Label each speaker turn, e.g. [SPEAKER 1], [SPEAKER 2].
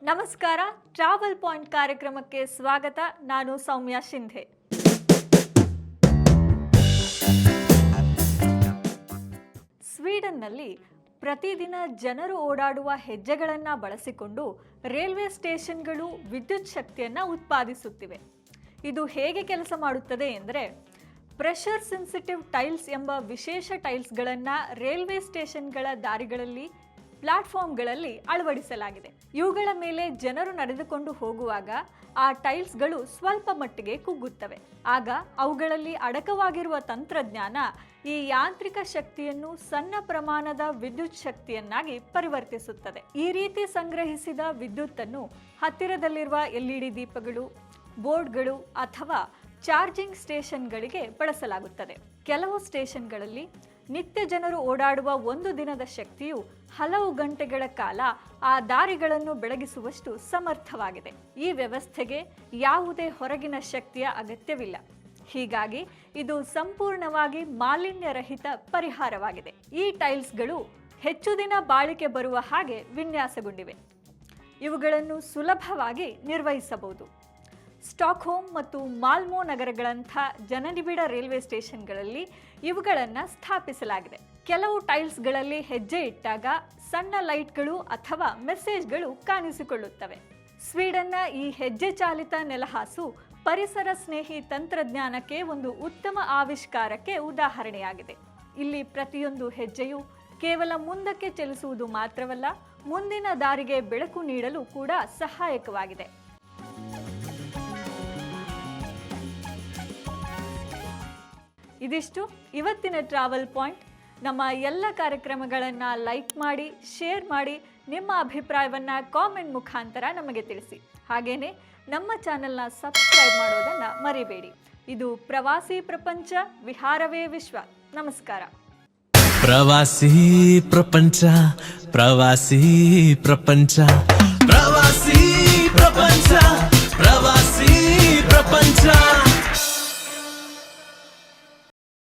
[SPEAKER 1] ನಮಸ್ಕಾರ. Travel point ಕಾರ್ಯಕ್ರಮಕ್ಕೆ ಸ್ವಾಗತ. ನಾನು ಸೌಮ್ಯ ಶಿಂಧೆ. ಸ್ವೀಡನ್ನಲ್ಲಿ ಪ್ರತಿದಿನ ಜನರು ಓಡಾಡುವ ಹೆಜ್ಜೆಗಳನ್ನು ಬಳಸಿಕೊಂಡು ರೈಲ್ವೆ ಸ್ಟೇಷನ್ಗಳು ವಿದ್ಯುತ್ ಶಕ್ತಿಯನ್ನು ಉತ್ಪಾದಿಸುತ್ತಿವೆ. ಇದು ಹೇಗೆ ಕೆಲಸ ಮಾಡುತ್ತದೆ ಎಂದರೆ, ಪ್ರೆಷರ್ ಸೆನ್ಸಿಟಿವ್ ಟೈಲ್ಸ್ ಎಂಬ ವಿಶೇಷ ಟೈಲ್ಸ್ಗಳನ್ನು ರೈಲ್ವೆ ಸ್ಟೇಷನ್ಗಳ ದಾರಿಗಳಲ್ಲಿ, ಪ್ಲಾಟ್ಫಾರ್ಮ್ಗಳಲ್ಲಿ ಅಳವಡಿಸಲಾಗಿದೆ. ಇವುಗಳ ಮೇಲೆ ಜನರು ನಡೆದುಕೊಂಡು ಹೋಗುವಾಗ ಆ ಟೈಲ್ಸ್ಗಳು ಸ್ವಲ್ಪ ಮಟ್ಟಿಗೆ ಕುಗ್ಗುತ್ತವೆ. ಆಗ ಅವುಗಳಲ್ಲಿ ಅಡಕವಾಗಿರುವ ತಂತ್ರಜ್ಞಾನ ಈ ಯಾಂತ್ರಿಕ ಶಕ್ತಿಯನ್ನು ಸಣ್ಣ ಪ್ರಮಾಣದ ವಿದ್ಯುತ್ ಶಕ್ತಿಯನ್ನಾಗಿ ಪರಿವರ್ತಿಸುತ್ತದೆ. ಈ ರೀತಿ ಸಂಗ್ರಹಿಸಿದ ವಿದ್ಯುತ್ತನ್ನು ಹತ್ತಿರದಲ್ಲಿರುವ LED ದೀಪಗಳು, ಬೋರ್ಡ್ಗಳು ಅಥವಾ ಚಾರ್ಜಿಂಗ್ ಸ್ಟೇಷನ್ಗಳಿಗೆ ಬಳಸಲಾಗುತ್ತದೆ. ಕೆಲವು ಸ್ಟೇಷನ್ಗಳಲ್ಲಿ ನಿತ್ಯ ಜನರು ಓಡಾಡುವ ಒಂದು ದಿನದ ಶಕ್ತಿಯು ಹಲವು ಗಂಟೆಗಳ ಕಾಲ ಆ ದಾರಿಗಳನ್ನು ಬೆಳಗಿಸುವಷ್ಟು ಸಮರ್ಥವಾಗಿದೆ. ಈ ವ್ಯವಸ್ಥೆಗೆ ಯಾವುದೇ ಹೊರಗಿನ ಶಕ್ತಿಯ ಅಗತ್ಯವಿಲ್ಲ. ಹೀಗಾಗಿ ಇದು ಸಂಪೂರ್ಣವಾಗಿ ಮಾಲಿನ್ಯರಹಿತ ಪರಿಹಾರವಾಗಿದೆ. ಈ ಟೈಲ್ಸ್ಗಳು ಹೆಚ್ಚು ದಿನ ಬಾಳಿಕೆ ಬರುವ ಹಾಗೆ ವಿನ್ಯಾಸಗೊಂಡಿವೆ. ಇವುಗಳನ್ನು ಸುಲಭವಾಗಿ ನಿರ್ವಹಿಸಬಹುದು. ಸ್ಟಾಕ್ಹೋಮ್ ಮತ್ತು ಮಾಲ್ಮೋ ನಗರಗಳಂಥ ಜನನಿಬಿಡ ರೈಲ್ವೆ ಸ್ಟೇಷನ್ಗಳಲ್ಲಿ ಇವುಗಳನ್ನು ಸ್ಥಾಪಿಸಲಾಗಿದೆ. ಕೆಲವು ಟೈಲ್ಸ್ಗಳಲ್ಲಿ ಹೆಜ್ಜೆ ಇಟ್ಟಾಗ ಸಣ್ಣ ಲೈಟ್ಗಳು ಅಥವಾ ಮೆಸೇಜ್ಗಳು ಕಾಣಿಸಿಕೊಳ್ಳುತ್ತವೆ. ಸ್ವೀಡನ್ನ ಈ ಹೆಜ್ಜೆ ಚಾಲಿತ ನೆಲಹಾಸು ಪರಿಸರ ಸ್ನೇಹಿ ತಂತ್ರಜ್ಞಾನಕ್ಕೆ ಒಂದು ಉತ್ತಮ ಆವಿಷ್ಕಾರಕ್ಕೆ ಉದಾಹರಣೆಯಾಗಿದೆ. ಇಲ್ಲಿ ಪ್ರತಿಯೊಂದು ಹೆಜ್ಜೆಯು ಕೇವಲ ಮುಂದಕ್ಕೆ ಚಲಿಸುವುದು ಮಾತ್ರವಲ್ಲ, ಮುಂದಿನ ದಾರಿಗೆ ಬೆಳಕು ನೀಡಲು ಕೂಡ ಸಹಾಯಕವಾಗಿದೆ. ಇದಿಷ್ಟು ಇವತ್ತಿನ ಟ್ರಾವೆಲ್ ಪಾಯಿಂಟ್. ನಮ್ಮ ಎಲ್ಲ ಕಾರ್ಯಕ್ರಮಗಳನ್ನು ಲೈಕ್ ಮಾಡಿ, ಶೇರ್ ಮಾಡಿ, ನಿಮ್ಮ ಅಭಿಪ್ರಾಯವನ್ನು ಕಾಮೆಂಟ್ ಮುಖಾಂತರ ನಮಗೆ ತಿಳಿಸಿ. ಹಾಗೆಯೇ ನಮ್ಮ ಚಾನೆಲ್ನ ಸಬ್ಸ್ಕ್ರೈಬ್ ಮಾಡೋದನ್ನು ಮರಿಬೇಡಿ. ಇದು ಪ್ರವಾಸಿ ಪ್ರಪಂಚ, ವಿಹಾರವೇ ವಿಶ್ವ. ನಮಸ್ಕಾರ.
[SPEAKER 2] ಪ್ರವಾಸಿ ಪ್ರಪಂಚ, ಪ್ರವಾಸಿ ಪ್ರಪಂಚ,